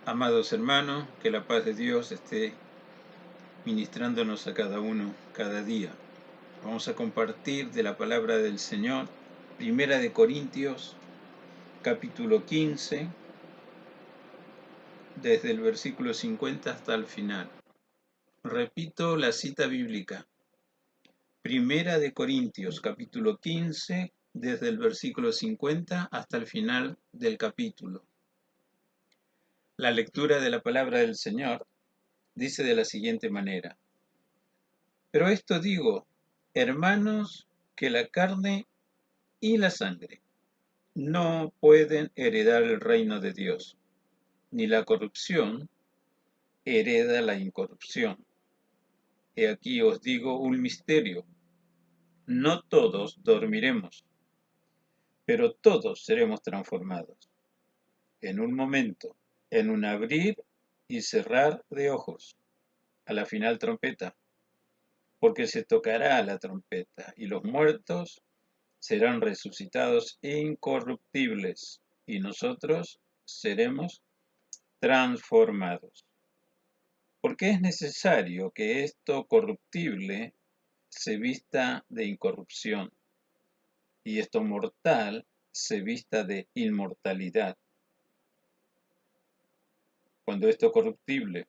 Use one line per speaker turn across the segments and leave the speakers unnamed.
Amados hermanos, que la paz de Dios esté ministrándonos a cada uno cada día. Vamos a compartir de la palabra del Señor, Primera de Corintios, capítulo 15, desde el versículo 50 hasta el final. Repito la cita bíblica. Primera de Corintios, capítulo 15, desde el versículo 50 hasta el final del capítulo. La lectura de la palabra del Señor dice de la siguiente manera: Pero esto digo, hermanos, que la carne y la sangre no pueden heredar el reino de Dios, ni la corrupción hereda la incorrupción. He aquí os digo un misterio: no todos dormiremos, pero todos seremos transformados. En un momento, en un abrir y cerrar de ojos, a la final trompeta, porque se tocará la trompeta, y los muertos serán resucitados incorruptibles, y nosotros seremos transformados. Porque es necesario que esto corruptible se vista de incorrupción, y esto mortal se vista de inmortalidad. Cuando esto corruptible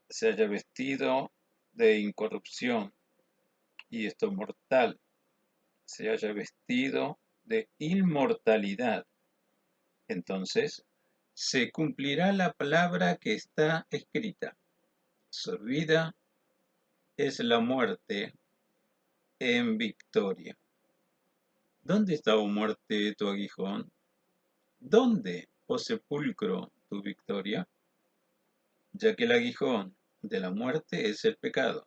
se haya vestido de incorrupción, y esto mortal se haya vestido de inmortalidad, entonces se cumplirá la palabra que está escrita: servida es la muerte en victoria. ¿Dónde está, oh muerte, tu aguijón? ¿Dónde, oh sepulcro, tu victoria? Ya que el aguijón de la muerte es el pecado,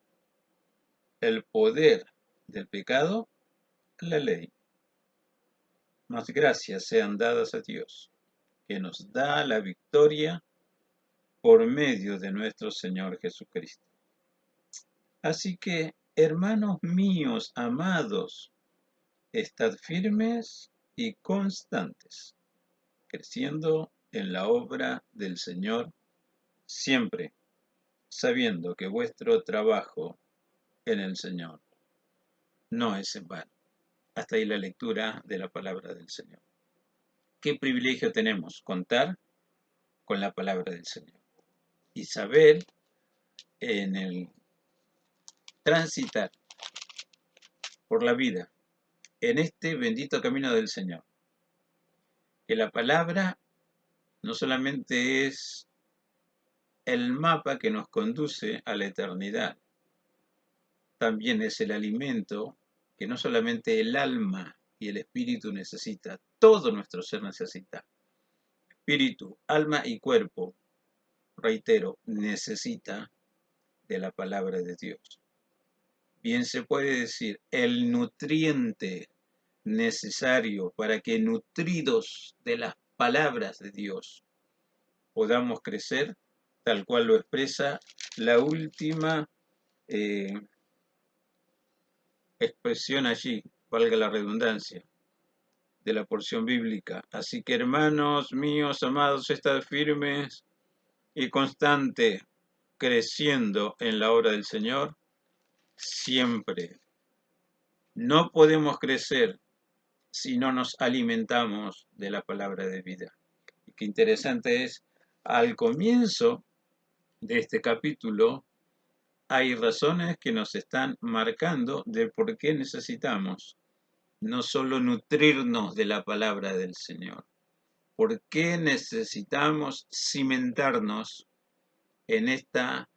el poder del pecado, la ley. Mas gracias sean dadas a Dios, que nos da la victoria por medio de nuestro Señor Jesucristo. Así que, hermanos míos amados, estad firmes y constantes, creciendo en la obra del Señor, siempre sabiendo que vuestro trabajo en el Señor no es en vano. Hasta ahí la lectura de la palabra del Señor. Qué privilegio tenemos contar con la palabra del Señor y saber en el transitar por la vida en este bendito camino del Señor, que la palabra no solamente es el mapa que nos conduce a la eternidad, también es el alimento que no solamente el alma y el espíritu necesita, todo nuestro ser necesita. Espíritu, alma y cuerpo, reitero, necesita de la palabra de Dios. Bien se puede decir, el nutriente necesario para que, nutridos de las palabras de Dios, podamos crecer, tal cual lo expresa la última expresión allí, valga la redundancia, de la porción bíblica. Así que, hermanos míos amados, estad firmes y constantes, creciendo en la obra del Señor siempre. No podemos crecer si no nos alimentamos de la palabra de vida. Y qué interesante es, al comienzo de este capítulo hay razones que nos están marcando de por qué necesitamos no solo nutrirnos de la palabra del Señor, por qué necesitamos cimentarnos en esta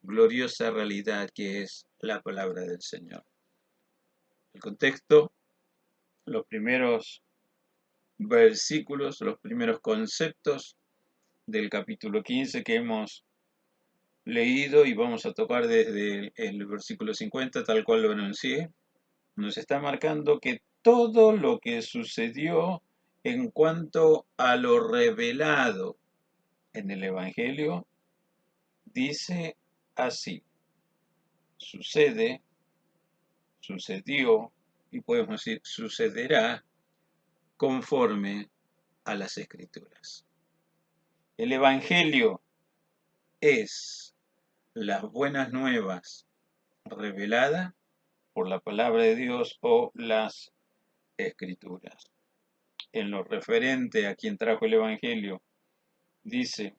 gloriosa realidad que es la palabra del Señor. El contexto, los primeros versículos, los primeros conceptos del capítulo 15 que hemos leído y vamos a tocar desde el versículo 50, tal cual lo anuncié, nos está marcando que todo lo que sucedió en cuanto a lo revelado en el Evangelio dice así: sucede, sucedió y podemos decir sucederá conforme a las Escrituras. El Evangelio es las buenas nuevas reveladas por la palabra de Dios o las escrituras. En lo referente a quien trajo el Evangelio, dice,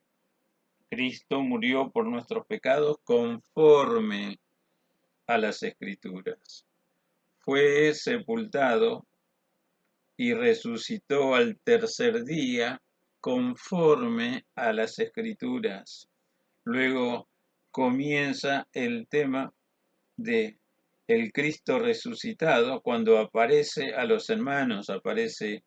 Cristo murió por nuestros pecados conforme a las escrituras. Fue sepultado y resucitó al tercer día conforme a las escrituras. Luego comienza el tema de el Cristo resucitado cuando aparece a los hermanos, aparece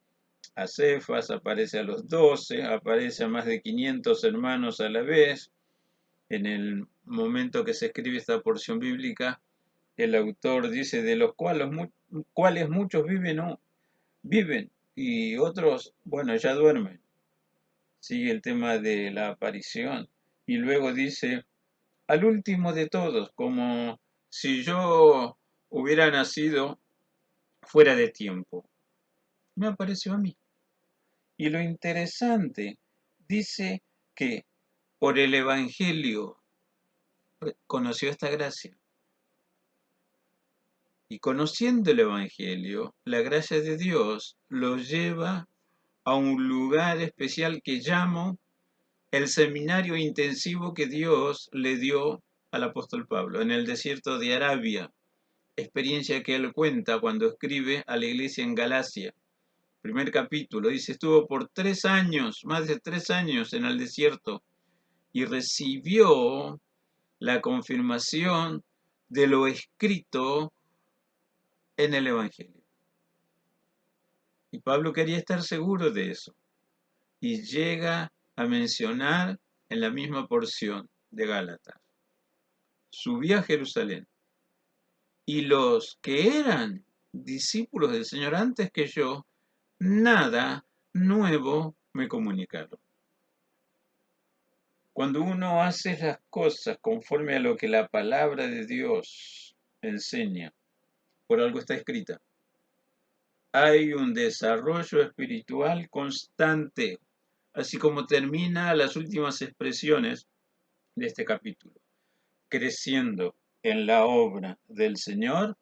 a Cefas, aparece a los 12, aparece a más de 500 hermanos a la vez. En el momento que se escribe esta porción bíblica, el autor dice, de los cuales muchos viven y otros, bueno, ya duermen. Sigue el tema de la aparición y luego dice, al último de todos, como si yo hubiera nacido fuera de tiempo. Me apareció a mí. Y lo interesante, dice que por el Evangelio conoció esta gracia. Y conociendo el Evangelio, la gracia de Dios lo lleva a un lugar especial que llamo el seminario intensivo que Dios le dio al apóstol Pablo en el desierto de Arabia, experiencia que él cuenta cuando escribe a la iglesia en Galacia. Primer capítulo, dice, estuvo por 3 años, más de 3 años en el desierto y recibió la confirmación de lo escrito en el Evangelio. Y Pablo quería estar seguro de eso. Y llega a mencionar en la misma porción de Gálatas. Subí a Jerusalén. Y los que eran discípulos del Señor antes que yo, nada nuevo me comunicaron. Cuando uno hace las cosas conforme a lo que la palabra de Dios enseña, por algo está escrita, hay un desarrollo espiritual constante, así como termina las últimas expresiones de este capítulo, creciendo en la obra del Señor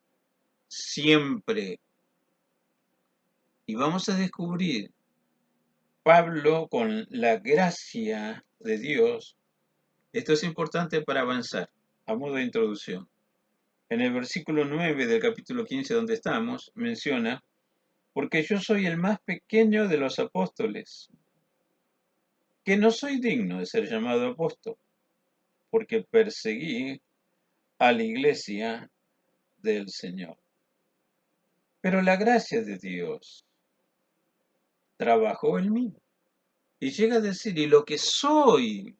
siempre. Y vamos a descubrir Pablo con la gracia de Dios. Esto es importante para avanzar, a modo de introducción. En el versículo 9 del capítulo 15 donde estamos, menciona, porque yo soy el más pequeño de los apóstoles, que no soy digno de ser llamado apóstol, porque perseguí a la iglesia del Señor. Pero la gracia de Dios trabajó en mí. Y llega a decir, y lo que soy,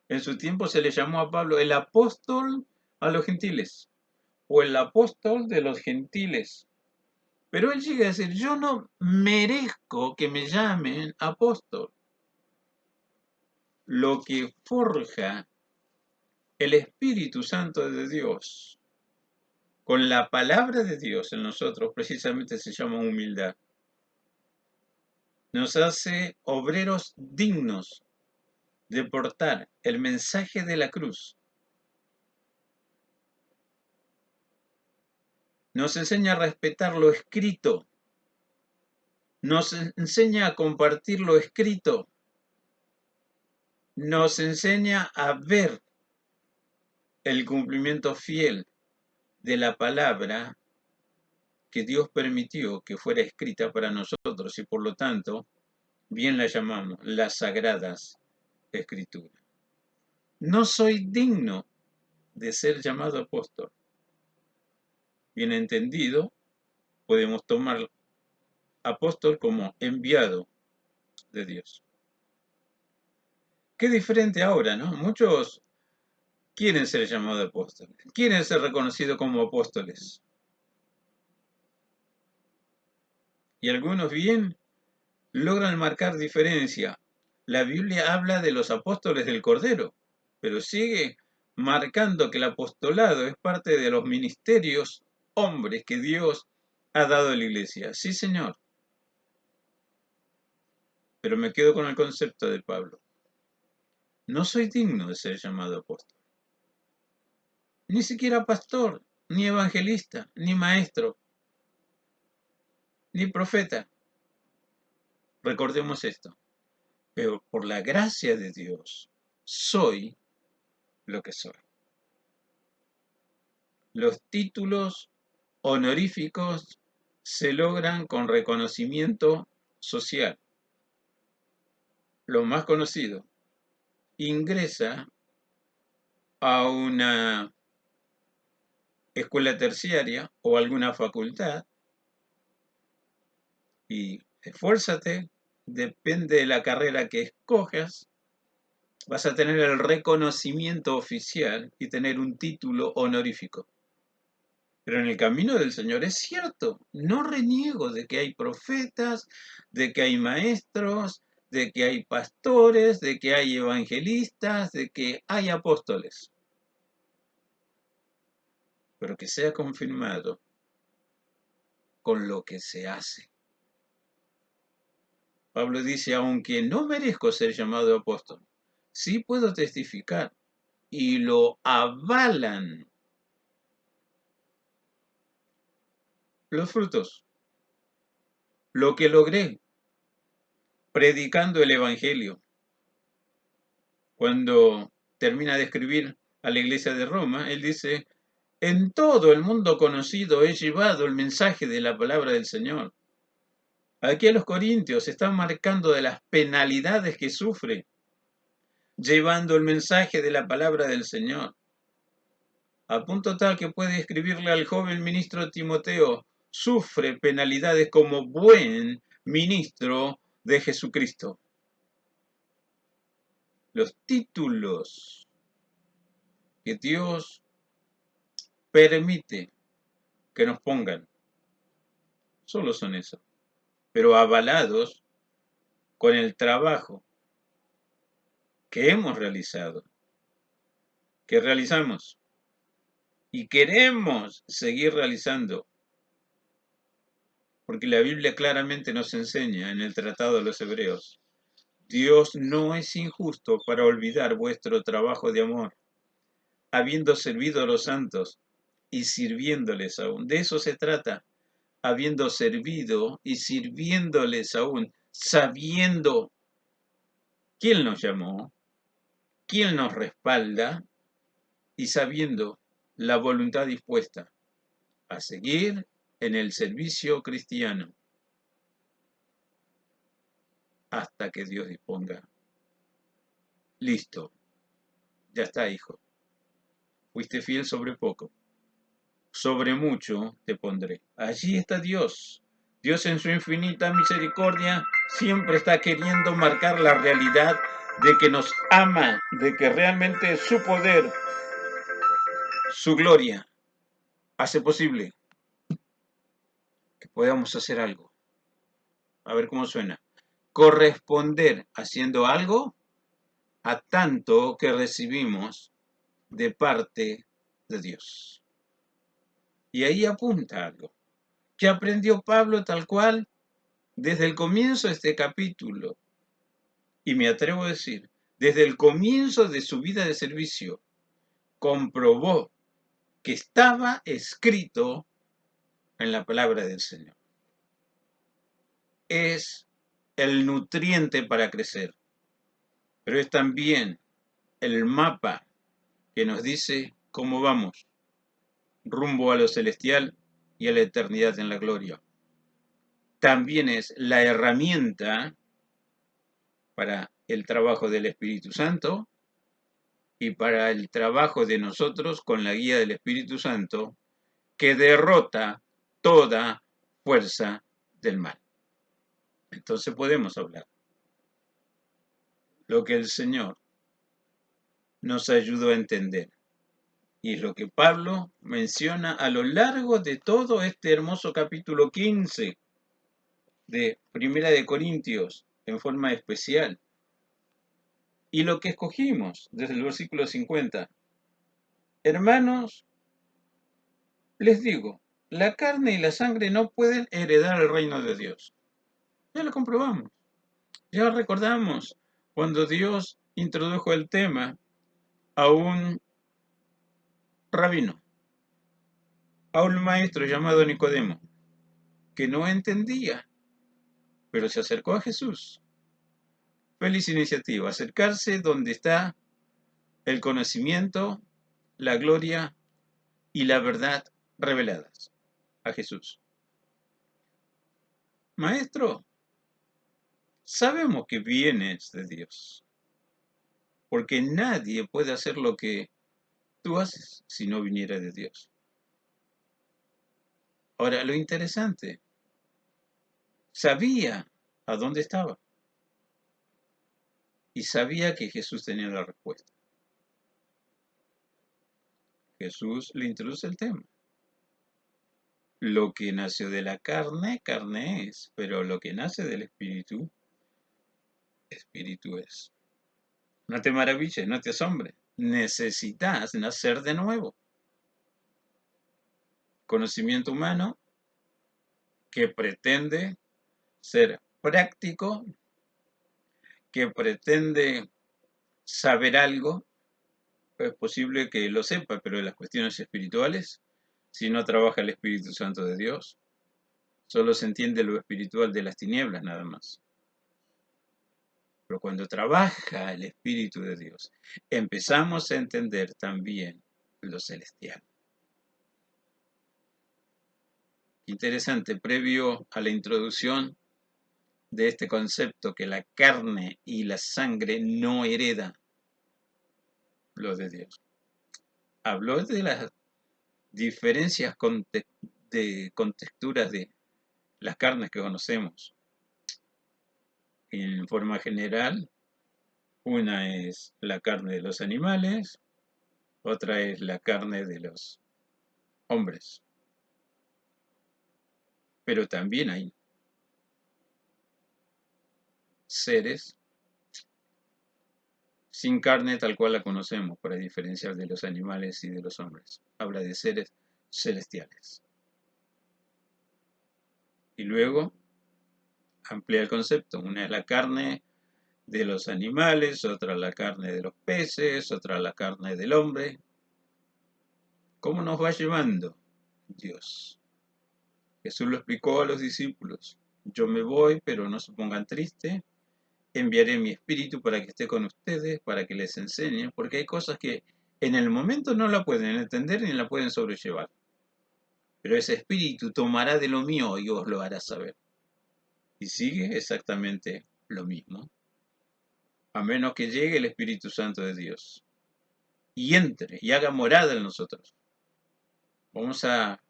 en su tiempo se le llamó a Pablo el apóstol a los gentiles, o el apóstol de los gentiles. Pero él llega a decir, yo no merezco que me llamen apóstol. Lo que forja el Espíritu Santo de Dios con la palabra de Dios en nosotros precisamente se llama humildad. Nos hace obreros dignos de portar el mensaje de la cruz. Nos enseña a respetar lo escrito. Nos enseña a compartir lo escrito. Nos enseña a ver el cumplimiento fiel de la palabra que Dios permitió que fuera escrita para nosotros y por lo tanto, bien la llamamos las sagradas escrituras. No soy digno de ser llamado apóstol. Bien entendido, podemos tomar apóstol como enviado de Dios. Qué diferente ahora, ¿no? Muchos quieren ser llamados apóstoles, quieren ser reconocidos como apóstoles. Y algunos bien logran marcar diferencia. La Biblia habla de los apóstoles del Cordero, pero sigue marcando que el apostolado es parte de los ministerios hombres que Dios ha dado a la iglesia. Sí, Señor. Pero me quedo con el concepto de Pablo. No soy digno de ser llamado apóstol, ni siquiera pastor, ni evangelista, ni maestro, ni profeta. Recordemos esto. Pero por la gracia de Dios, soy lo que soy. Los títulos honoríficos se logran con reconocimiento social. Lo más conocido, ingresa a una escuela terciaria o alguna facultad y esfuérzate, depende de la carrera que escojas, vas a tener el reconocimiento oficial y tener un título honorífico. Pero en el camino del Señor es cierto, no reniego de que hay profetas, de que hay maestros, de que hay pastores, de que hay evangelistas, de que hay apóstoles, pero que sea confirmado con lo que se hace. Pablo dice, aunque no merezco ser llamado apóstol, sí puedo testificar y lo avalan los frutos, lo que logré predicando el Evangelio. Cuando termina de escribir a la iglesia de Roma, él dice, en todo el mundo conocido he llevado el mensaje de la palabra del Señor. Aquí a los corintios están marcando de las penalidades que sufre llevando el mensaje de la palabra del Señor. A punto tal que puede escribirle al joven ministro Timoteo, sufre penalidades como buen ministro de Jesucristo. Los títulos que Dios permite que nos pongan solo son eso, pero avalados con el trabajo que hemos realizado, que realizamos y queremos seguir realizando, porque la Biblia claramente nos enseña en el Tratado de los Hebreos, Dios no es injusto para olvidar vuestro trabajo de amor, habiendo servido a los santos y sirviéndoles aún. De eso se trata, habiendo servido y sirviéndoles aún, sabiendo quién nos llamó, quién nos respalda y sabiendo la voluntad dispuesta a seguir en el servicio cristiano hasta que Dios disponga. Listo, ya está, hijo. Fuiste fiel sobre poco, sobre mucho te pondré. Allí está Dios. Dios en su infinita misericordia siempre está queriendo marcar la realidad de que nos ama, de que realmente su poder, su gloria, hace posible que podamos hacer algo. A ver cómo suena. Corresponder haciendo algo a tanto que recibimos de parte de Dios. Y ahí apunta algo que aprendió Pablo tal cual desde el comienzo de este capítulo. Y me atrevo a decir, desde el comienzo de su vida de servicio, comprobó que estaba escrito en la palabra del Señor. Es el nutriente para crecer, pero es también el mapa que nos dice cómo vamos rumbo a lo celestial y a la eternidad en la gloria. También es la herramienta para el trabajo del Espíritu Santo y para el trabajo de nosotros con la guía del Espíritu Santo que derrota toda fuerza del mal. Entonces podemos hablar lo que el Señor nos ayudó a entender. Y es lo que Pablo menciona a lo largo de todo este hermoso capítulo 15 de Primera de Corintios en forma especial. Y lo que escogimos desde el versículo 50. Hermanos, les digo, la carne y la sangre no pueden heredar el reino de Dios. Ya lo comprobamos. Ya recordamos cuando Dios introdujo el tema a un rabino, a un maestro llamado Nicodemo, que no entendía, pero se acercó a Jesús. Feliz iniciativa, acercarse donde está el conocimiento, la gloria y la verdad reveladas, a Jesús. Maestro, sabemos que vienes de Dios, porque nadie puede hacer lo que tú haces si no viniera de Dios. Ahora, lo interesante, sabía a dónde estaba y sabía que Jesús tenía la respuesta. Jesús le introduce el tema. Lo que nació de la carne, carne es, pero lo que nace del espíritu, espíritu es. No te maravilles, no te asombres. Necesitas nacer de nuevo. Conocimiento humano que pretende ser práctico, que pretende saber algo, es posible que lo sepa, pero en las cuestiones espirituales, si no trabaja el Espíritu Santo de Dios, solo se entiende lo espiritual de las tinieblas nada más. Pero cuando trabaja el Espíritu de Dios, empezamos a entender también lo celestial. Interesante, previo a la introducción de este concepto que la carne y la sangre no heredan lo de Dios. Habló de las diferencias de contexturas de las carnes que conocemos. En forma general, una es la carne de los animales, otra es la carne de los hombres. Pero también hay seres sin carne tal cual la conocemos, para diferenciar de los animales y de los hombres. Habla de seres celestiales. Y luego amplía el concepto. Una es la carne de los animales, otra la carne de los peces, otra la carne del hombre. ¿Cómo nos va llevando Dios? Jesús lo explicó a los discípulos. Yo me voy, pero no se pongan tristes. Enviaré mi espíritu para que esté con ustedes, para que les enseñe, porque hay cosas que en el momento no la pueden entender ni la pueden sobrellevar. Pero ese espíritu tomará de lo mío y os lo hará saber. Y sigue exactamente lo mismo. A menos que llegue el Espíritu Santo de Dios y entre y haga morada en nosotros. Vamos a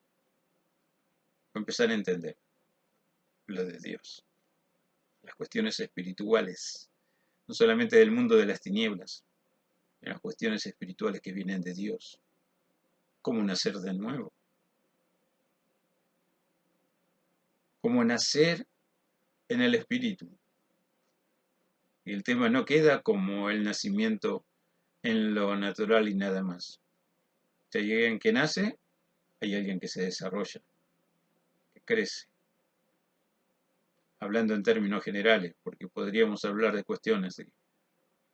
empezar a entender lo de Dios. Las cuestiones espirituales, no solamente del mundo de las tinieblas, en las cuestiones espirituales que vienen de Dios. Cómo nacer de nuevo. Cómo nacer en el Espíritu. Y el tema no queda como el nacimiento en lo natural y nada más. Si hay alguien que nace, hay alguien que se desarrolla, que crece. Hablando en términos generales, porque podríamos hablar de cuestiones de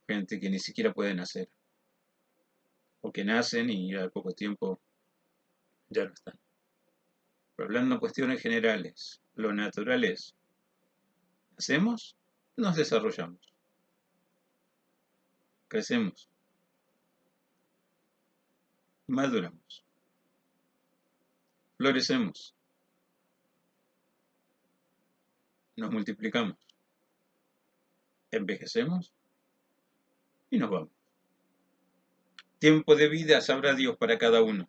gente que ni siquiera puede nacer, o que nacen y al poco tiempo ya no están. Pero hablando en cuestiones generales, lo natural es, nacemos, nos desarrollamos, crecemos, maduramos, florecemos, nos multiplicamos, envejecemos y nos vamos. Tiempo de vida sabrá Dios para cada uno.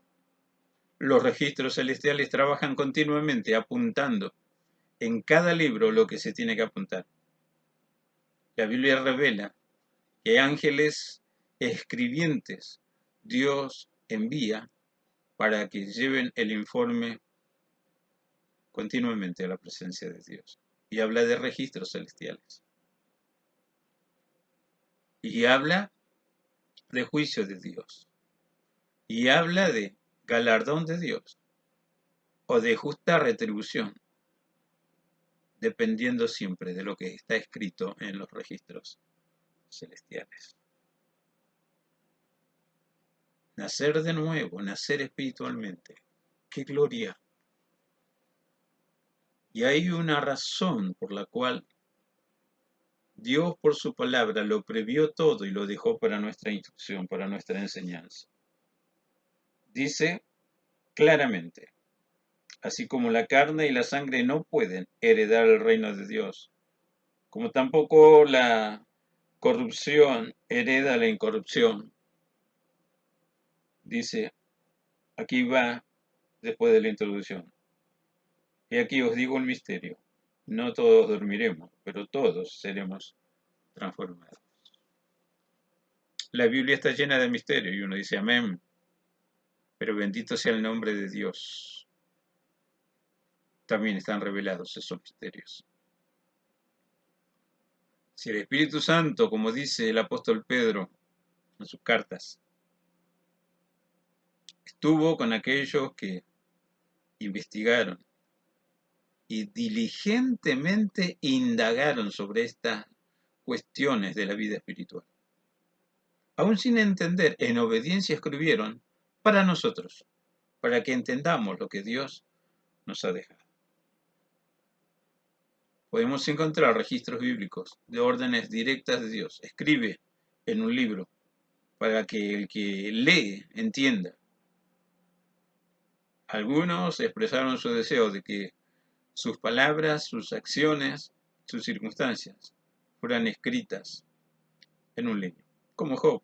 Los registros celestiales trabajan continuamente apuntando en cada libro lo que se tiene que apuntar. La Biblia revela que ángeles escribientes Dios envía para que lleven el informe continuamente a la presencia de Dios. Y habla de registros celestiales. Y habla de juicio de Dios. Y habla de galardón de Dios. O de justa retribución. Dependiendo siempre de lo que está escrito en los registros celestiales. nacer de nuevo, nacer espiritualmente. ¡Qué gloria! Y hay una razón por la cual Dios por su palabra lo previó todo y lo dejó para nuestra instrucción, para nuestra enseñanza. Dice claramente, así como la carne y la sangre no pueden heredar el reino de Dios, como tampoco la corrupción hereda la incorrupción. Dice, aquí va después de la introducción. Y aquí os digo un misterio. No todos dormiremos, pero todos seremos transformados. La Biblia está llena de misterios y uno dice amén, pero bendito sea el nombre de Dios. También están revelados esos misterios. Si el Espíritu Santo, como dice el apóstol Pedro en sus cartas, estuvo con aquellos que investigaron y diligentemente indagaron sobre estas cuestiones de la vida espiritual, aún sin entender, en obediencia escribieron para nosotros, para que entendamos lo que Dios nos ha dejado. Podemos encontrar registros bíblicos de órdenes directas de Dios. Escribe en un libro para que el que lee entienda. Algunos expresaron su deseo de que sus palabras, sus acciones, sus circunstancias fueran escritas en un libro. Como Job.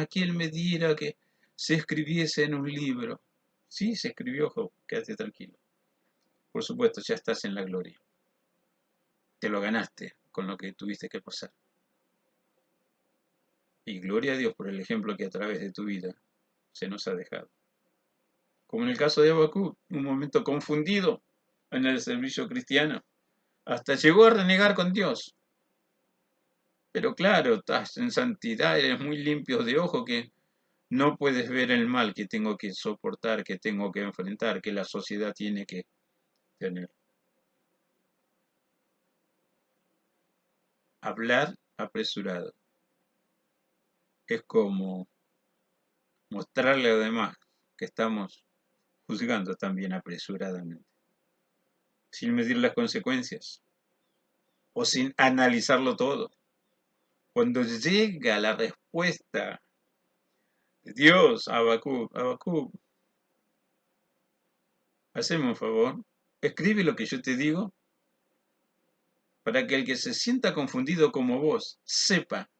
¿Quién me diera que se escribiese en un libro? Sí, se escribió Job, quédate tranquilo. Por supuesto, ya estás en la gloria. Te lo ganaste con lo que tuviste que pasar. Y gloria a Dios por el ejemplo que a través de tu vida se nos ha dejado. Como en el caso de Habacuc, un momento confundido en el servicio cristiano. Hasta llegó a renegar con Dios. Pero claro, estás en santidad, eres muy limpio de ojo que no puedes ver el mal que tengo que soportar, que tengo que enfrentar, que la sociedad tiene que tener. Hablar apresurado es como mostrarle a los demás que estamos juzgando también apresuradamente, sin medir las consecuencias o sin analizarlo todo. Cuando llega la respuesta de Dios a Habacuc, haceme un favor, escribe lo que yo te digo para que el que se sienta confundido como vos sepa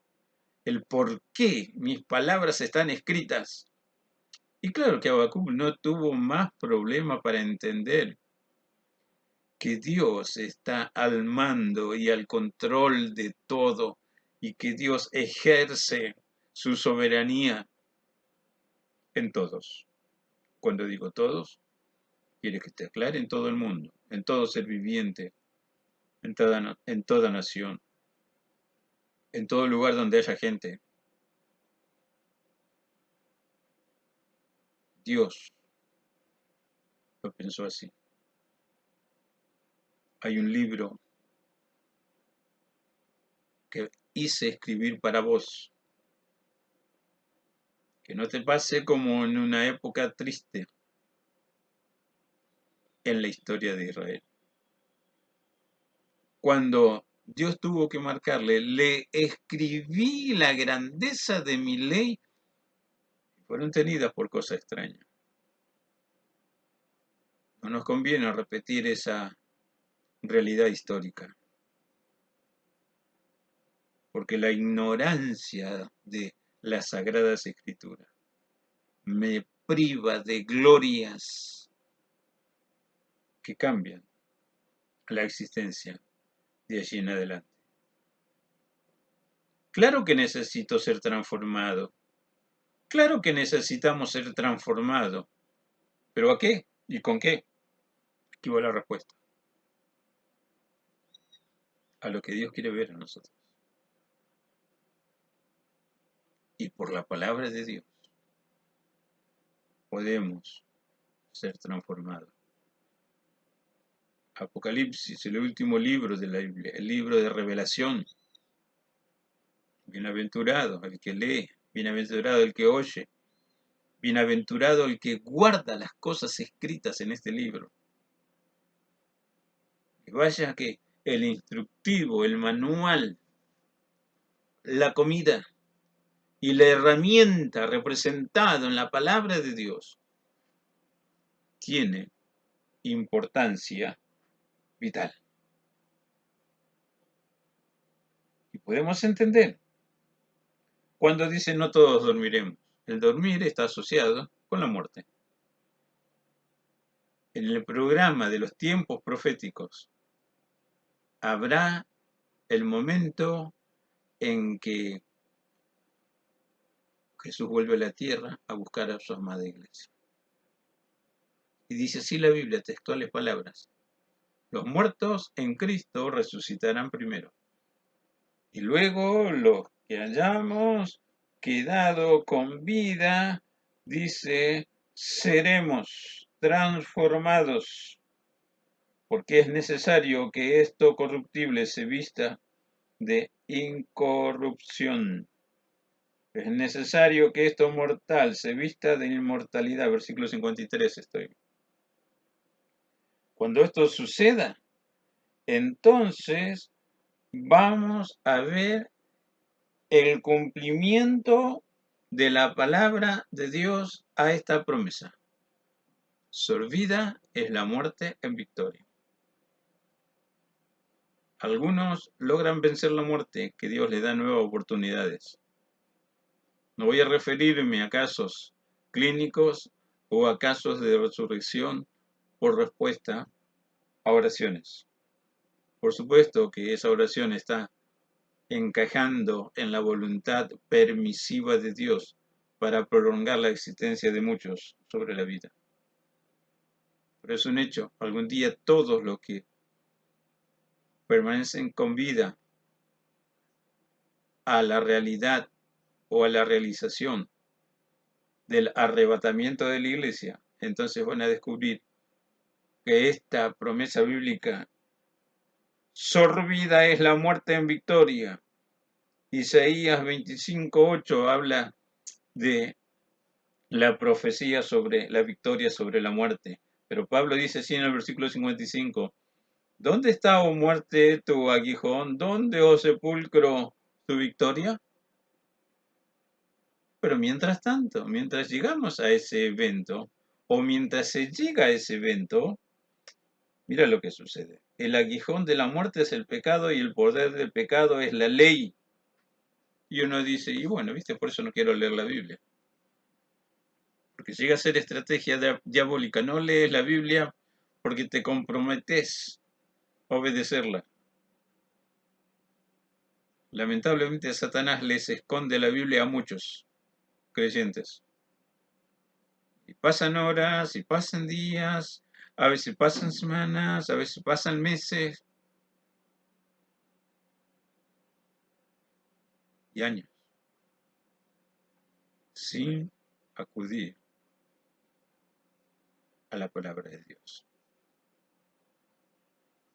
el por qué mis palabras están escritas. Y claro que Habacuc no tuvo más problema para entender que Dios está al mando y al control de todo y que Dios ejerce su soberanía en todos. Cuando digo todos, quiere que esté claro en todo el mundo, en todo ser viviente, en toda nación, en todo lugar donde haya gente. Dios lo pensó así. Hay un libro que hice escribir para vos. Que no te pase como en una época triste en la historia de Israel. Cuando Dios tuvo que marcarle, le escribí la grandeza de mi ley, y fueron tenidas por cosa extraña. No nos conviene repetir esa realidad histórica, porque la ignorancia de las sagradas escrituras me priva de glorias que cambian la existencia de allí en adelante. Claro que necesito ser transformado. Claro que necesitamos ser transformados. ¿Pero a qué? ¿Y con qué? Aquí va la respuesta. A lo que Dios quiere ver en nosotros. Y por la palabra de Dios podemos ser transformados. Apocalipsis, el último libro de la Biblia, el libro de revelación. Bienaventurado el que lee, bienaventurado el que oye, Bienaventurado el que guarda las cosas escritas en este libro. Y vaya que el instructivo, el manual, la comida y la herramienta representada en la palabra de Dios tiene importancia vital. Y podemos entender cuando dice no todos dormiremos. El dormir está asociado con la muerte. En el programa de los tiempos proféticos habrá el momento en que Jesús vuelve a la tierra a buscar a su amada iglesia. Y dice así la Biblia, textuales palabras: los muertos en Cristo resucitarán primero. Y luego los que hayamos quedado con vida, dice, seremos transformados, porque es necesario que esto corruptible se vista de incorrupción. Es necesario que esto mortal se vista de inmortalidad. Versículo 53 estoy. Cuando esto suceda, entonces vamos a ver el cumplimiento de la palabra de Dios a esta promesa. Sorbida es la muerte en victoria. Algunos logran vencer la muerte, que Dios les da nuevas oportunidades. No voy a referirme a casos clínicos o a casos de resurrección por respuesta a oraciones. Por supuesto que esa oración está encajando en la voluntad permisiva de Dios para prolongar la existencia de muchos sobre la vida. Pero es un hecho, algún día todos los que permanecen con vida a la realidad o a la realización del arrebatamiento de la iglesia, entonces van a descubrir que esta promesa bíblica, sorbida es la muerte en victoria. Isaías 25:8 habla de la profecía sobre la victoria sobre la muerte. Pero Pablo dice así en el versículo 55, ¿dónde está, oh muerte, tu aguijón? ¿Dónde, oh sepulcro, tu victoria? Pero mientras tanto, mientras llegamos a ese evento, o mientras se llega a ese evento, mira lo que sucede. El aguijón de la muerte es el pecado y el poder del pecado es la ley. Y uno dice, y bueno, viste, por eso no quiero leer la Biblia. Porque llega a ser estrategia diabólica. No lees la Biblia porque te comprometes a obedecerla. Lamentablemente Satanás les esconde la Biblia a muchos creyentes. Y pasan horas, y pasan días, a veces pasan semanas, a veces pasan meses y años sin acudir a la palabra de Dios.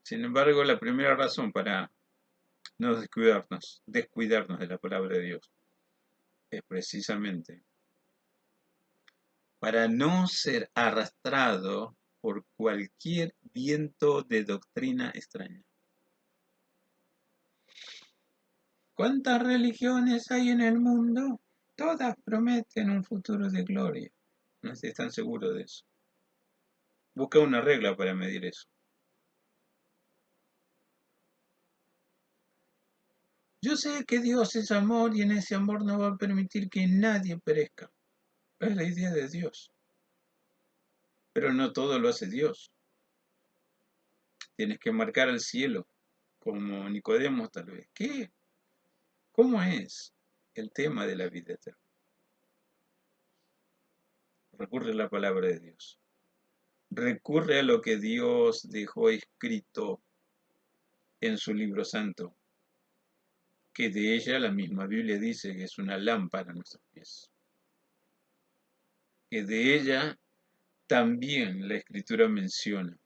Sin embargo, la primera razón para no descuidarnos de la palabra de Dios es precisamente para no ser arrastrado por cualquier viento de doctrina extraña. ¿Cuántas religiones hay en el mundo? Todas prometen un futuro de gloria. No estoy tan seguro de eso. Busca una regla para medir eso. Yo sé que Dios es amor y en ese amor no va a permitir que nadie perezca. Es la idea de Dios. Pero no todo lo hace Dios. Tienes que marcar el cielo, como Nicodemo tal vez. ¿Qué? ¿Cómo es el tema de la vida eterna? Recurre a la palabra de Dios. Recurre a lo que Dios dejó escrito en su libro santo, que de ella la misma Biblia dice que es una lámpara a nuestros pies. Que de ella también la Escritura menciona.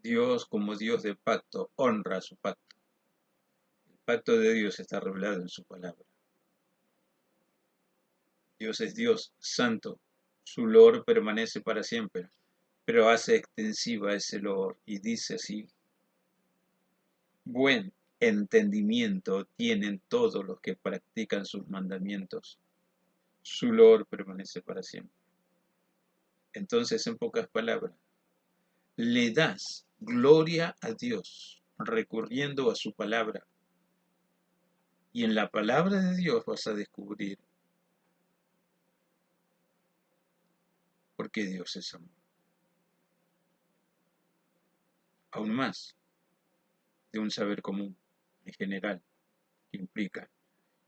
Dios, como Dios de pacto, honra su pacto. El pacto de Dios está revelado en su palabra. Dios es Dios, santo, su loor permanece para siempre, pero hace extensiva ese loor y dice así: buen entendimiento tienen todos los que practican sus mandamientos, su loor permanece para siempre. Entonces, en pocas palabras, le das gloria a Dios recurriendo a su palabra, y en la palabra de Dios vas a descubrir por qué Dios es amor. Aún más de un saber común en general que implica.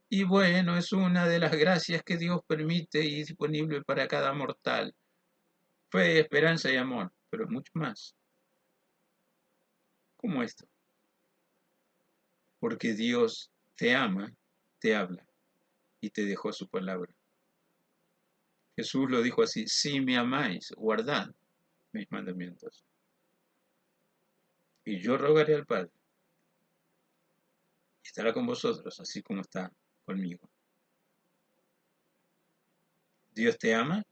Y bueno, es una de las gracias que Dios permite y disponible para cada mortal. Fe, esperanza y amor, pero es mucho más. ¿Cómo esto? Porque Dios te ama, te habla y te dejó su palabra. Jesús lo dijo así: si me amáis, guardad mis mandamientos. Y yo rogaré al Padre, y estará con vosotros, así como está conmigo. Dios te ama,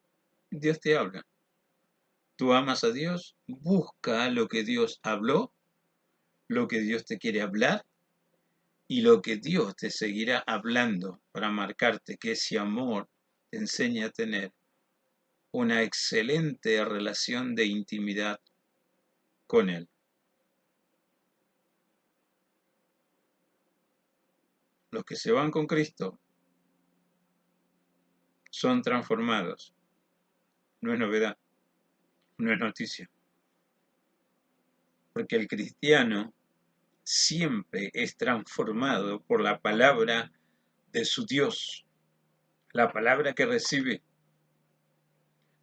Dios te habla. Tú amas a Dios, busca lo que Dios habló, lo que Dios te quiere hablar y lo que Dios te seguirá hablando para marcarte que ese amor te enseña a tener una excelente relación de intimidad con Él. Los que se van con Cristo son transformados. No es novedad, no es noticia. Porque el cristiano siempre es transformado por la palabra de su Dios, la palabra que recibe,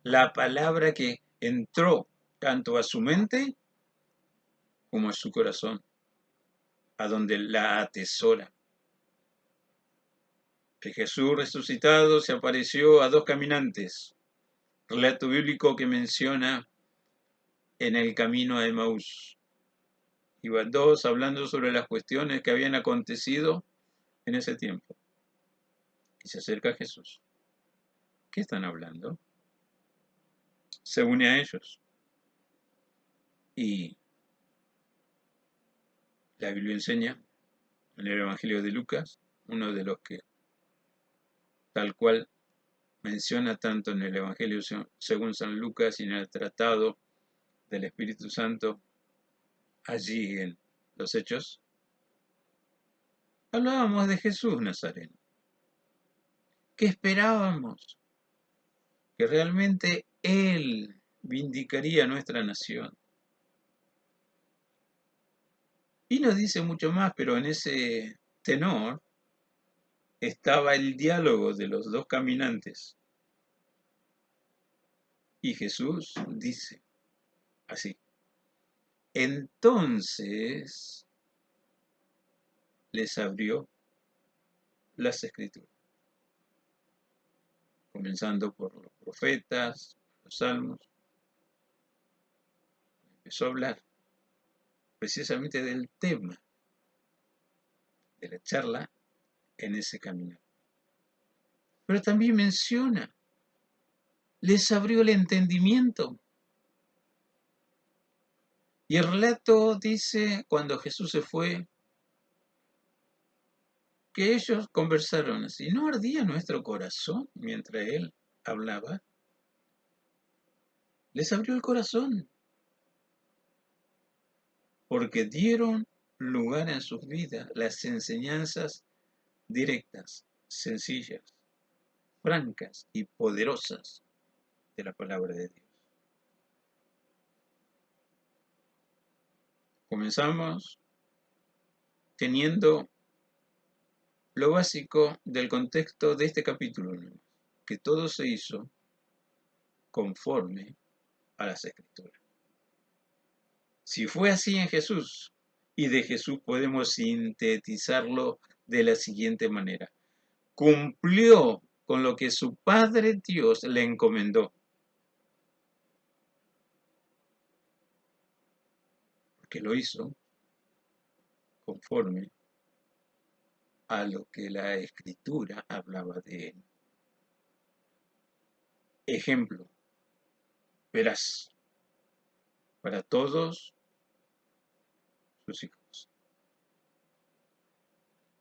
la palabra que entró tanto a su mente como a su corazón, a donde la atesora. Que Jesús resucitado se apareció a dos caminantes, relato bíblico que menciona en el camino a Emaús. Iban dos hablando sobre las cuestiones que habían acontecido en ese tiempo. Y se acerca a Jesús. ¿Qué están hablando? Se une a ellos. Y la Biblia enseña en el Evangelio de Lucas, uno de los que tal cual menciona tanto en el Evangelio según San Lucas y en el Tratado del Espíritu Santo, allí en los Hechos, hablábamos de Jesús Nazareno. ¿Qué esperábamos? Que realmente Él vindicaría nuestra nación. Y nos dice mucho más, pero en ese tenor estaba el diálogo de los dos caminantes. Y Jesús dice así: entonces les abrió las escrituras, comenzando por los profetas, los salmos. Empezó a hablar precisamente del tema de la charla en ese caminar. Pero también menciona, les abrió el entendimiento. Y el relato dice, cuando Jesús se fue, que ellos conversaron así. ¿No ardía nuestro corazón mientras Él hablaba? Les abrió el corazón, porque dieron lugar en sus vidas las enseñanzas directas, sencillas, francas y poderosas de la palabra de Dios. Comenzamos teniendo lo básico del contexto de este capítulo, que todo se hizo conforme a las Escrituras. Si fue así en Jesús, y de Jesús podemos sintetizarlo de la siguiente manera: cumplió con lo que su Padre Dios le encomendó, porque lo hizo conforme a lo que la Escritura hablaba de él. ejemplo veraz para todos sus hijos.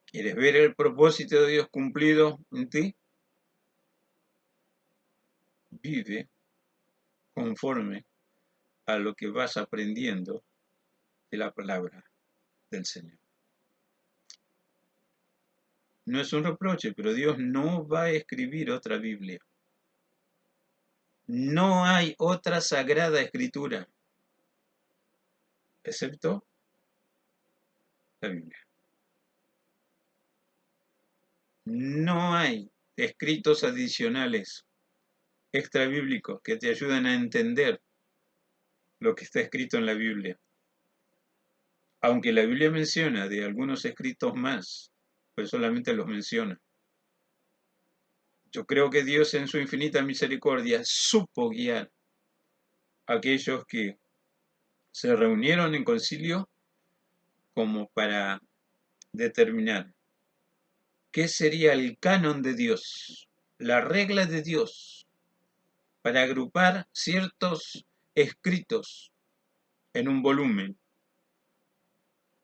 ¿Quieres ver el propósito de Dios cumplido en ti? Vive conforme a lo que vas aprendiendo de la palabra del Señor. No es un reproche, pero Dios no va a escribir otra Biblia. No hay otra sagrada escritura, excepto la Biblia. No hay escritos adicionales extrabíblicos que te ayuden a entender lo que está escrito en la Biblia. Aunque la Biblia menciona de algunos escritos más, pues solamente los menciona. Yo creo que Dios en su infinita misericordia supo guiar a aquellos que se reunieron en concilio como para determinar qué sería el canon de Dios, la regla de Dios, para agrupar ciertos escritos en un volumen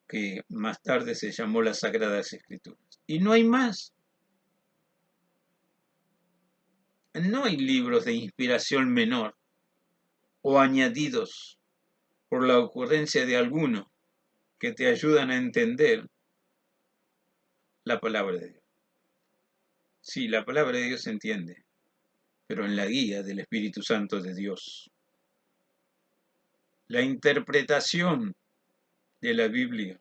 que más tarde se llamó las Sagradas Escrituras. Y no hay más. No hay libros de inspiración menor o añadidos por la ocurrencia de alguno que te ayudan a entender la palabra de Dios. Sí, la palabra de Dios se entiende, pero en la guía del Espíritu Santo de Dios. La interpretación de la Biblia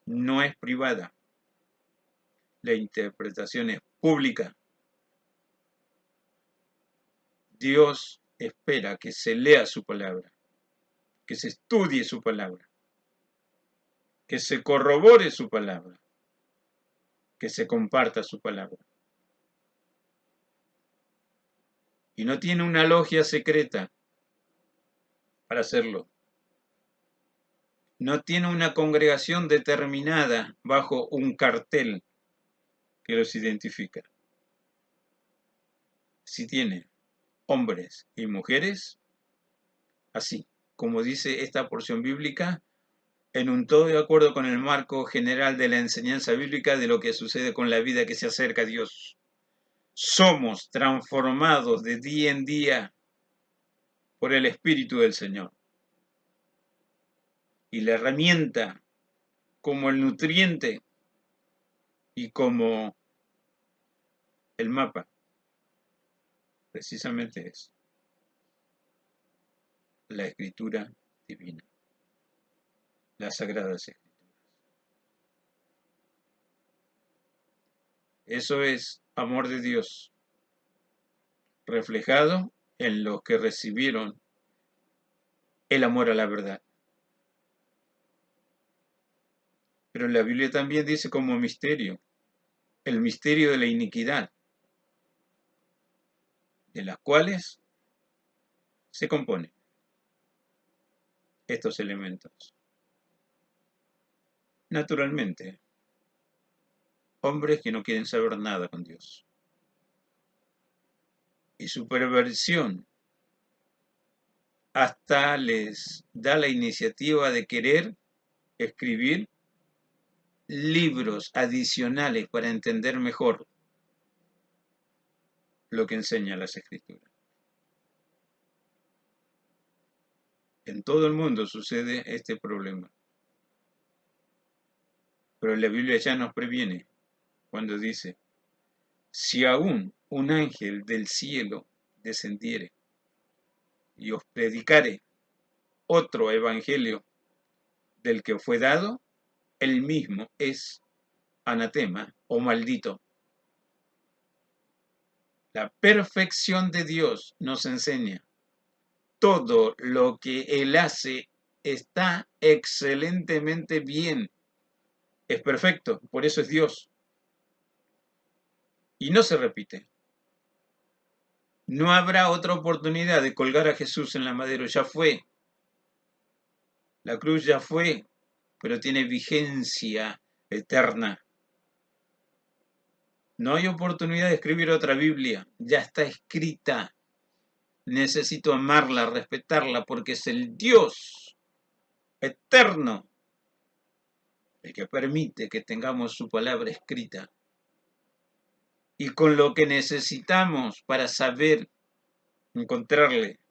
no es privada, la interpretación es pública. Dios espera que se lea su palabra, que se estudie su palabra, que se corrobore su palabra, que se comparta su palabra. Y no tiene una logia secreta para hacerlo. No tiene una congregación determinada bajo un cartel que los identifica. Sí tiene hombres y mujeres, así como dice esta porción bíblica, en un todo de acuerdo con el marco general de la enseñanza bíblica de lo que sucede con la vida que se acerca a Dios. Somos transformados de día en día por el Espíritu del Señor. Y la herramienta como el nutriente y como el mapa, precisamente es la Escritura divina, las Sagradas Escrituras. Eso es amor de Dios, reflejado en los que recibieron el amor a la verdad. Pero la Biblia también dice como misterio, el misterio de la iniquidad, de las cuales se componen estos elementos. Naturalmente, hombres que no quieren saber nada con Dios. Y su perversión hasta les da la iniciativa de querer escribir libros adicionales para entender mejor lo que enseñan las Escrituras. En todo el mundo sucede este problema. Pero la Biblia ya nos previene cuando dice, si aún un ángel del cielo descendiere y os predicare otro evangelio del que fue dado, el mismo es anatema o maldito. La perfección de Dios nos enseña. Todo lo que Él hace está excelentemente bien. Es perfecto, por eso es Dios. Y no se repite. No habrá otra oportunidad de colgar a Jesús en la madera, ya fue. La cruz ya fue, pero tiene vigencia eterna. No hay oportunidad de escribir otra Biblia, ya está escrita. Necesito amarla, respetarla, porque es el Dios eterno el que permite que tengamos su palabra escrita. Y con lo que necesitamos para saber encontrarle,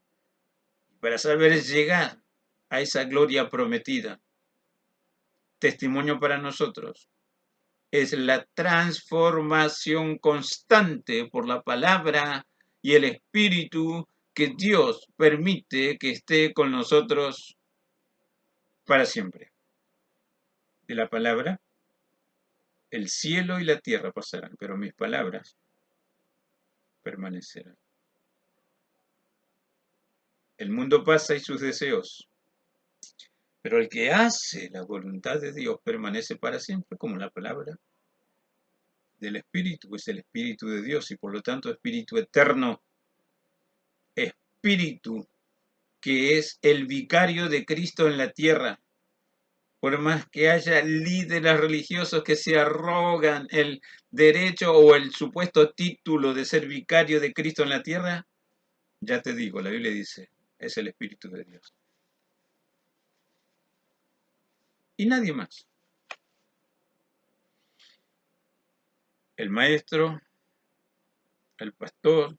para saber llegar a esa gloria prometida. Testimonio para nosotros es la transformación constante por la palabra y el Espíritu que Dios permite que esté con nosotros para siempre. De la palabra, el cielo y la tierra pasarán, pero mis palabras permanecerán. El mundo pasa y sus deseos, pero el que hace la voluntad de Dios permanece para siempre, como la palabra del Espíritu, es el Espíritu de Dios y por lo tanto Espíritu eterno, Espíritu que es el vicario de Cristo en la tierra. Por más que haya líderes religiosos que se arrogan el derecho o el supuesto título de ser vicario de Cristo en la tierra, ya te digo, la Biblia dice, es el Espíritu de Dios. Y nadie más. El maestro, el pastor,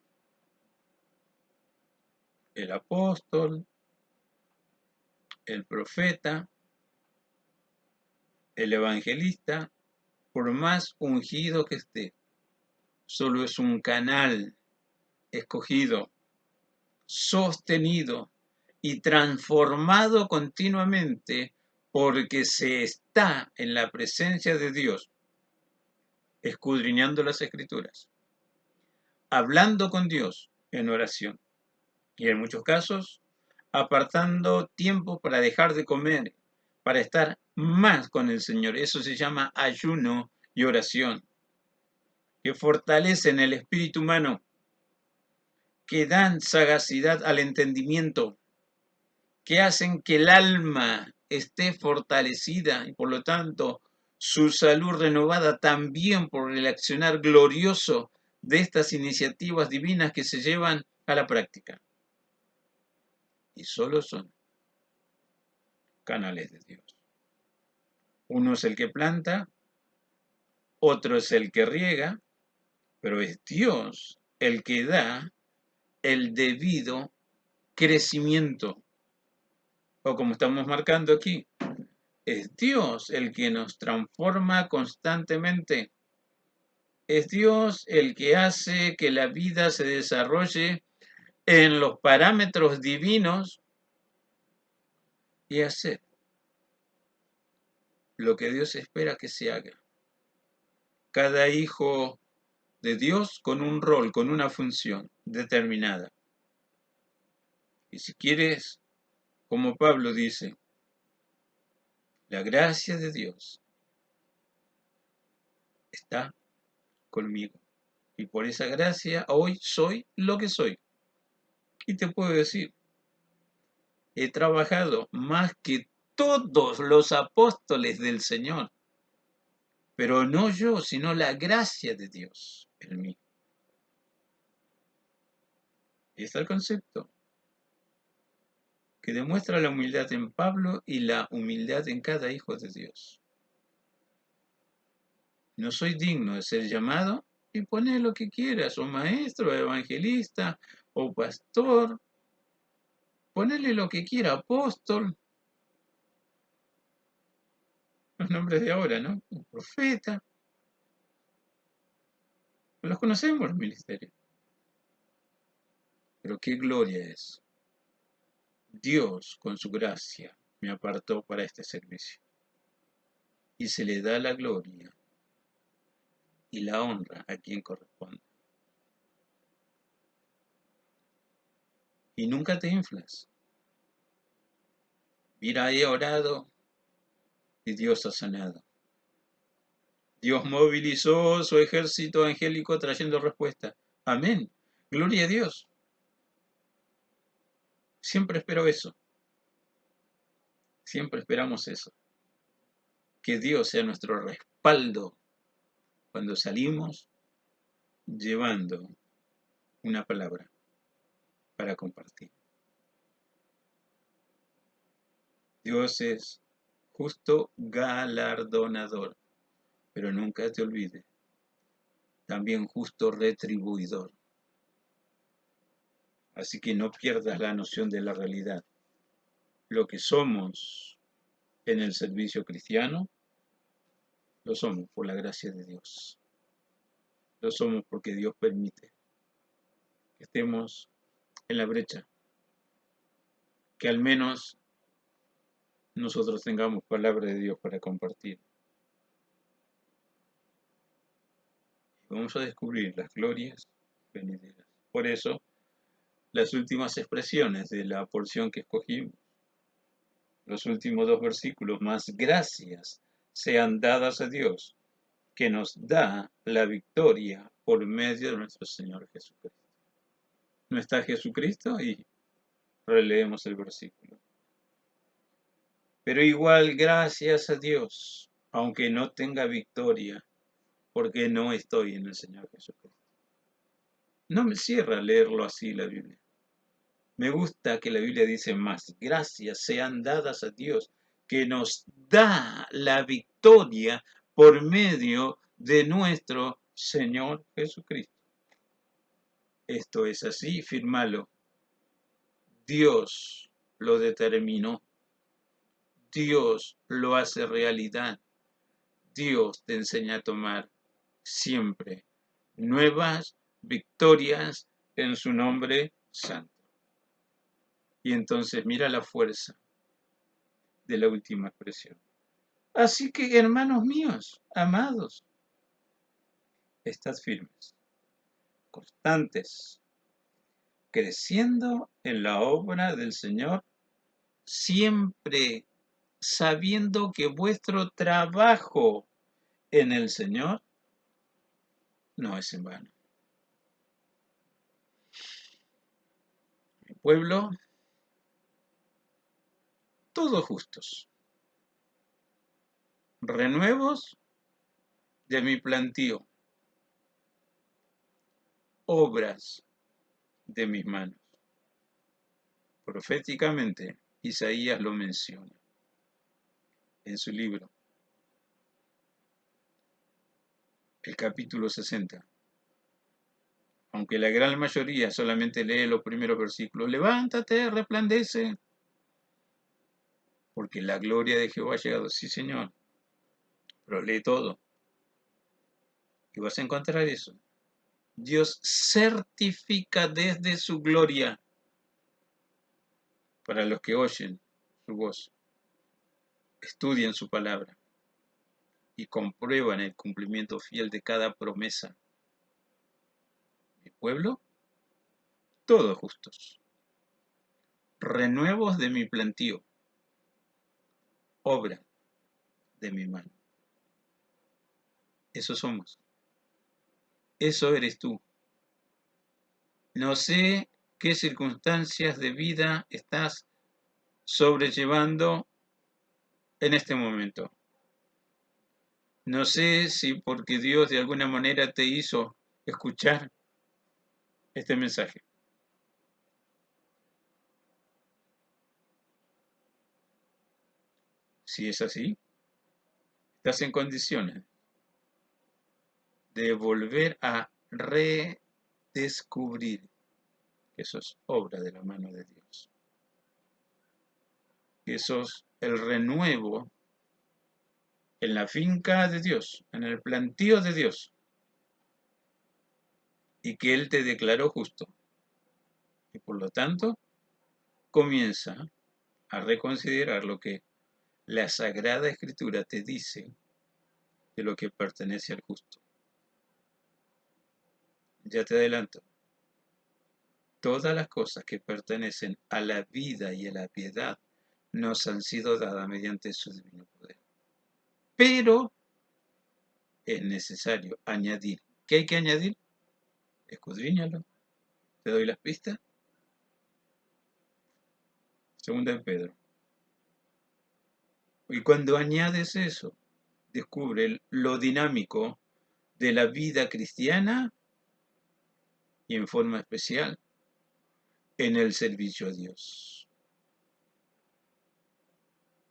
el apóstol, el profeta, el evangelista, por más ungido que esté, solo es un canal escogido, sostenido y transformado continuamente porque se está en la presencia de Dios, escudriñando las Escrituras, hablando con Dios en oración y en muchos casos apartando tiempo para dejar de comer, para estar más con el Señor. Eso se llama ayuno y oración, que fortalecen el espíritu humano, que dan sagacidad al entendimiento, que hacen que el alma esté fortalecida y por lo tanto su salud renovada también por el accionar glorioso de estas iniciativas divinas que se llevan a la práctica. Y solo son canales de Dios. Uno es el que planta, otro es el que riega, pero es Dios el que da el debido crecimiento. O como estamos marcando aquí, es Dios el que nos transforma constantemente. Es Dios el que hace que la vida se desarrolle en los parámetros divinos y hacer lo que Dios espera que se haga. Cada hijo de Dios con un rol, con una función determinada. Y si quieres, como Pablo dice, la gracia de Dios está conmigo. Y por esa gracia hoy soy lo que soy. Y te puedo decir, he trabajado más que todos los apóstoles del Señor. Pero no yo, sino la gracia de Dios en mí. Y está el concepto que demuestra la humildad en Pablo y la humildad en cada hijo de Dios. No soy digno de ser llamado y poné lo que quieras, o maestro, o evangelista, o pastor, ponele lo que quiera, apóstol, los nombres de ahora, ¿no? Un profeta, los conocemos los ministerios. Pero qué gloria es. Dios, con su gracia, me apartó para este servicio. Y se le da la gloria y la honra a quien corresponde. Y nunca te inflas. Mira, he orado y Dios ha sanado. Dios movilizó su ejército angélico trayendo respuesta. Amén. Gloria a Dios. Siempre espero eso. Siempre esperamos eso. Que Dios sea nuestro respaldo cuando salimos llevando una palabra para compartir. Dios es justo galardonador, pero nunca te olvides, también justo retribuidor. Así que no pierdas la noción de la realidad. Lo que somos en el servicio cristiano, lo somos por la gracia de Dios. Lo somos porque Dios permite que estemos en la brecha, que al menos nosotros tengamos palabra de Dios para compartir. Y vamos a descubrir las glorias venideras. Por eso, las últimas expresiones de la porción que escogimos, los últimos 2 versículos, más gracias sean dadas a Dios, que nos da la victoria por medio de nuestro Señor Jesucristo. ¿No está Jesucristo? Y releemos el versículo. Pero igual, gracias a Dios, aunque no tenga victoria, porque no estoy en el Señor Jesucristo. No me cierra leerlo así la Biblia. Me gusta que la Biblia dice más, gracias sean dadas a Dios, que nos da la victoria por medio de nuestro Señor Jesucristo. Esto es así, firmalo. Dios lo determinó. Dios lo hace realidad. Dios te enseña a tomar siempre nuevas victorias en su nombre santo. Y entonces mira la fuerza de la última expresión. Así que, hermanos míos, amados, estad firmes, constantes, creciendo en la obra del Señor, siempre sabiendo que vuestro trabajo en el Señor no es en vano. Mi pueblo, todos justos, renuevos de mi plantío, obras de mis manos. Proféticamente, Isaías lo menciona en su libro, el capítulo 60. Aunque la gran mayoría solamente lee los primeros versículos, levántate, resplandece, porque la gloria de Jehová ha llegado. Sí, Señor, pero lee todo y vas a encontrar eso. Dios certifica desde su gloria para los que oyen su voz, estudian su palabra y comprueban el cumplimiento fiel de cada promesa. Mi pueblo, todos justos, renuevos de mi plantío, obra de mi mano. Eso somos. Eso eres tú. No sé qué circunstancias de vida estás sobrellevando en este momento. No sé si porque Dios de alguna manera te hizo escuchar este mensaje. Si es así, estás en condiciones de volver a redescubrir que eso es obra de la mano de Dios. Que eso es el renuevo en la finca de Dios, en el plantío de Dios, y que Él te declaró justo. Y por lo tanto, comienza a reconsiderar lo que la Sagrada Escritura te dice de lo que pertenece al justo. Ya te adelanto, todas las cosas que pertenecen a la vida y a la piedad nos han sido dadas mediante su divino poder. Pero es necesario añadir. ¿Qué hay que añadir? Escudriñalo. ¿Te doy las pistas? Segunda de Pedro. Y cuando añades eso, descubre lo dinámico de la vida cristiana y en forma especial en el servicio a Dios.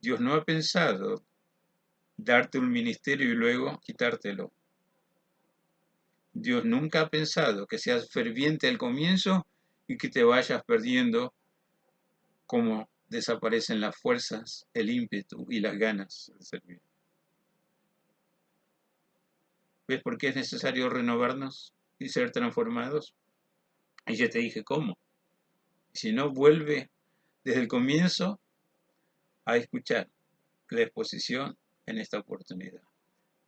Dios no ha pensado darte un ministerio y luego quitártelo. Dios nunca ha pensado que seas ferviente al comienzo y que te vayas perdiendo como desaparecen las fuerzas, el ímpetu y las ganas de servir. ¿Ves por qué es necesario renovarnos y ser transformados? Y ya te dije cómo. Si no, vuelve desde el comienzo a escuchar la exposición en esta oportunidad.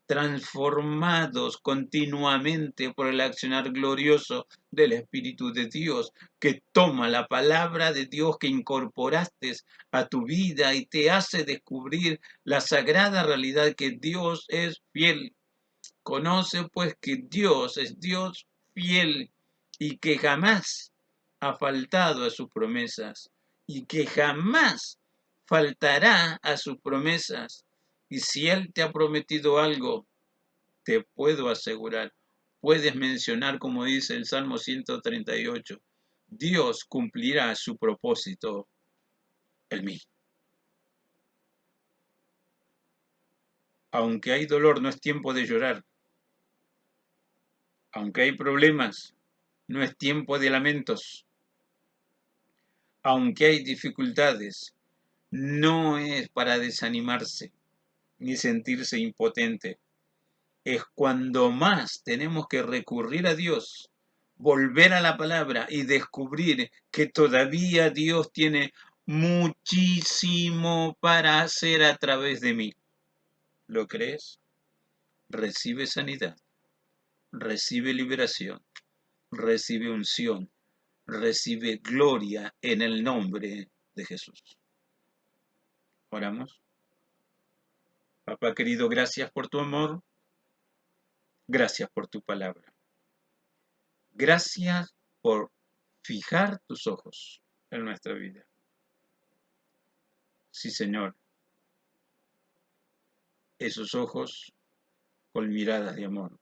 Transformados continuamente por el accionar glorioso del Espíritu de Dios, que toma la palabra de Dios que incorporaste a tu vida y te hace descubrir la sagrada realidad que Dios es fiel. Conoce pues que Dios es Dios fiel y que jamás ha faltado a sus promesas y que jamás faltará a sus promesas. Y si Él te ha prometido algo, te puedo asegurar, puedes mencionar como dice el Salmo 138, Dios cumplirá su propósito en mí. Aunque hay dolor, no es tiempo de llorar. Aunque hay problemas, no es tiempo de lamentos. Aunque hay dificultades, no es para desanimarse ni sentirse impotente. Es cuando más tenemos que recurrir a Dios, volver a la palabra y descubrir que todavía Dios tiene muchísimo para hacer a través de mí. ¿Lo crees? Recibe sanidad, recibe liberación, recibe unción, recibe gloria en el nombre de Jesús. Oramos. Papá querido, gracias por tu amor, gracias por tu palabra. Gracias por fijar tus ojos en nuestra vida. Sí, Señor, esos ojos con miradas de amor,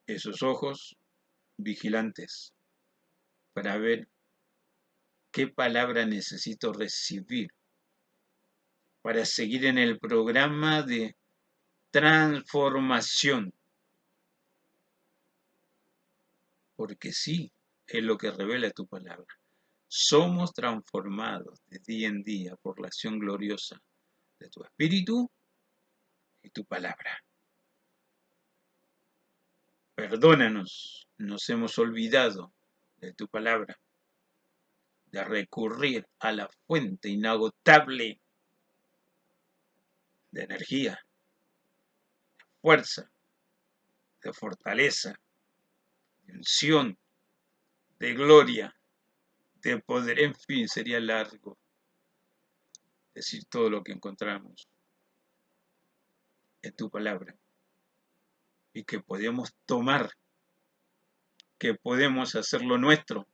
esos ojos vigilantes para ver qué palabra necesito recibir para seguir en el programa de transformación. Porque sí, es lo que revela tu palabra. Somos transformados de día en día por la acción gloriosa de tu Espíritu y tu palabra. Perdónanos, nos hemos olvidado de tu palabra, de recurrir a la fuente inagotable de energía, de fuerza, de fortaleza, de unción, de gloria, de poder. En fin, sería largo decir todo lo que encontramos en tu palabra y que podemos tomar, que podemos hacerlo nuestro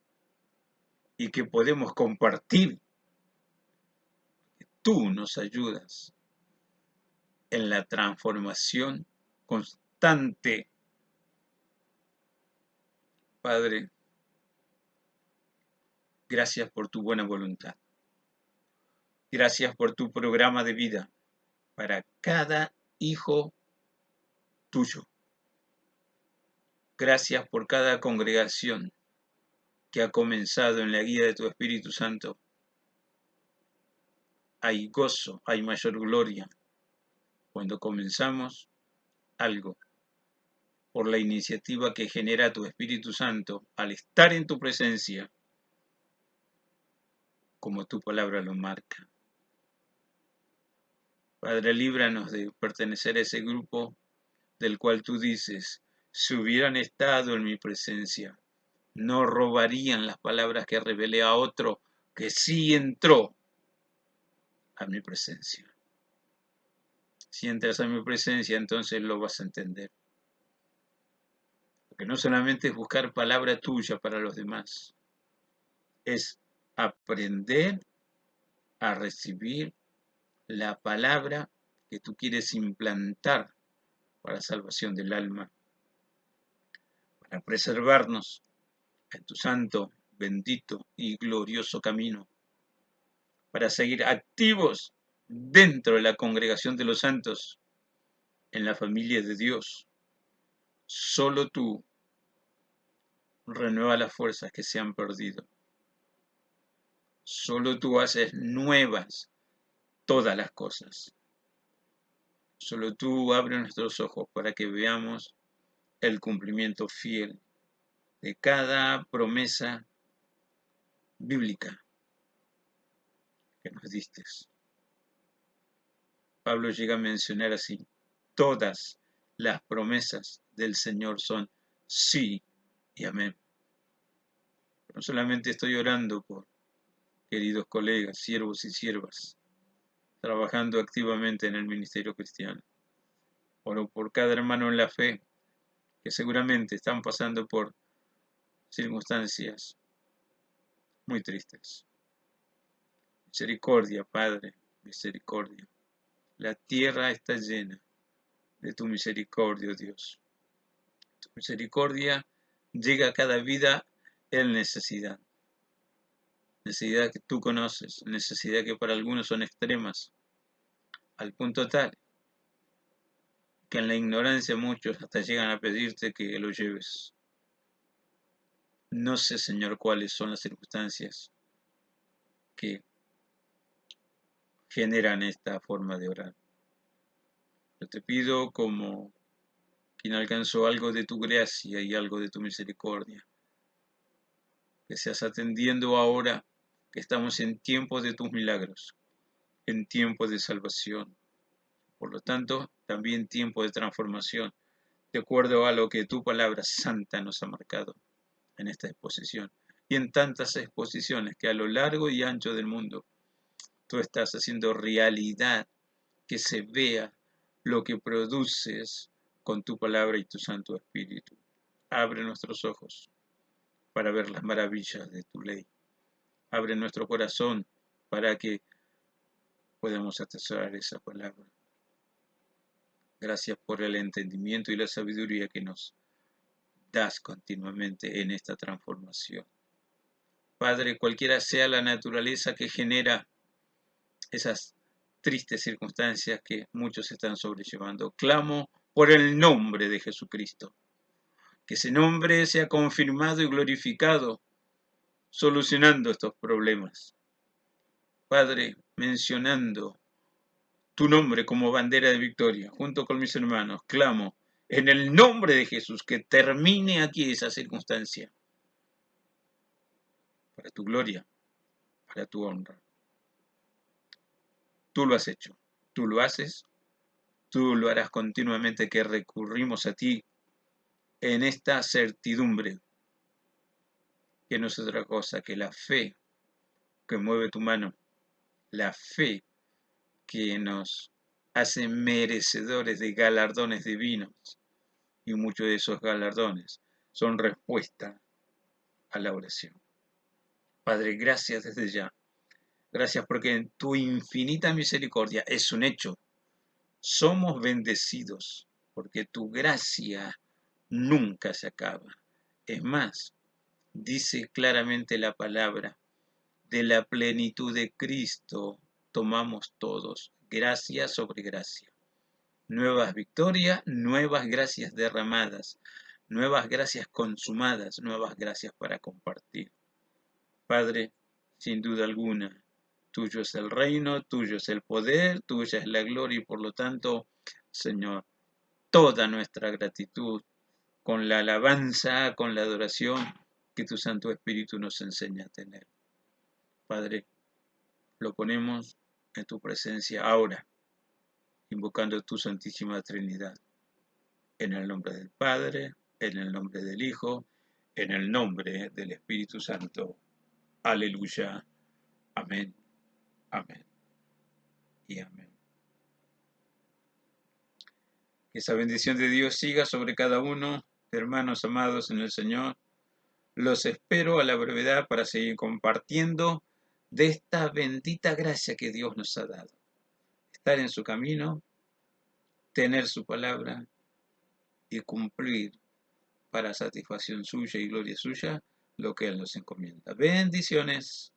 y que podemos compartir. Tú nos ayudas en la transformación constante. Padre, gracias por tu buena voluntad. Gracias por tu programa de vida para cada hijo tuyo. Gracias por cada congregación que ha comenzado en la guía de tu Espíritu Santo. Hay gozo, hay mayor gloria cuando comenzamos algo por la iniciativa que genera tu Espíritu Santo al estar en tu presencia, como tu palabra lo marca. Padre, líbranos de pertenecer a ese grupo del cual tú dices, si hubieran estado en mi presencia, no robarían las palabras que revelé a otro que sí entró a mi presencia. Si entras a mi presencia, entonces lo vas a entender. Porque no solamente es buscar palabra tuya para los demás, es aprender a recibir la palabra que tú quieres implantar para la salvación del alma,
para preservarnos en tu santo, bendito y glorioso camino, para seguir activos dentro de la congregación de los santos, en la familia de Dios. Solo tú renueva las fuerzas que se han perdido. Solo tú haces nuevas todas las cosas. Solo tú abres nuestros ojos para que veamos el cumplimiento fiel de cada promesa bíblica que nos diste. Pablo llega a mencionar así: todas las promesas del Señor son sí y amén. No solamente estoy orando por queridos colegas, siervos y siervas, trabajando activamente en el ministerio cristiano. Oro por cada hermano en la fe que seguramente están pasando por circunstancias muy tristes. Misericordia, Padre, misericordia. La tierra está llena de tu misericordia, Dios. Tu misericordia llega a cada vida en necesidad. Necesidad que tú conoces, necesidad que para algunos son extremas, al punto tal que en la ignorancia muchos hasta llegan a pedirte que lo lleves. No sé, Señor, cuáles son las circunstancias que generan esta forma de orar. Yo te pido, como quien alcanzó algo de tu gracia y algo de tu misericordia, que seas atendiendo ahora que estamos en tiempos de tus milagros, en tiempos de salvación, por lo tanto, también tiempo de transformación, de acuerdo a lo que tu palabra santa nos ha marcado en esta exposición y en tantas exposiciones que a lo largo y ancho del mundo tú estás haciendo realidad, que se vea lo que produces con tu palabra y tu Santo Espíritu. Abre nuestros ojos para ver las maravillas de tu ley. Abre nuestro corazón para que podamos atesorar esa palabra. Gracias por el entendimiento y la sabiduría que nos das continuamente en esta transformación. Padre, cualquiera sea la naturaleza que genera esas tristes circunstancias que muchos están sobrellevando, clamo por el nombre de Jesucristo. Que ese nombre sea confirmado y glorificado, solucionando estos problemas. Padre, mencionando tu nombre como bandera de victoria, junto con mis hermanos, clamo en el nombre de Jesús que termine aquí esa circunstancia, para tu gloria, para tu honra. Tú lo has hecho, tú lo haces, tú lo harás continuamente, que recurrimos a ti en esta certidumbre, que no es otra cosa que la fe que mueve tu mano, la fe que nos hace merecedores de galardones divinos, y muchos de esos galardones son respuesta a la oración. Padre, gracias desde ya. Gracias porque en tu infinita misericordia es un hecho. Somos bendecidos porque tu gracia nunca se acaba. Es más, dice claramente la palabra, de la plenitud de Cristo tomamos todos, gracia sobre gracia. Nuevas victorias, nuevas gracias derramadas, nuevas gracias consumadas, nuevas gracias para compartir. Padre, sin duda alguna, tuyo es el reino, tuyo es el poder, tuya es la gloria y por lo tanto, Señor, toda nuestra gratitud con la alabanza, con la adoración que tu Santo Espíritu nos enseña a tener. Padre, lo ponemos en tu presencia ahora, invocando tu Santísima Trinidad, en el nombre del Padre, en el nombre del Hijo, en el nombre del Espíritu Santo. Aleluya. Amén. Amén. Y amén. Que esa bendición de Dios siga sobre cada uno, hermanos amados en el Señor. Los espero a la brevedad para seguir compartiendo de esta bendita gracia que Dios nos ha dado. Estar en su camino, tener su palabra y cumplir para satisfacción suya y gloria suya lo que Él nos encomienda. Bendiciones.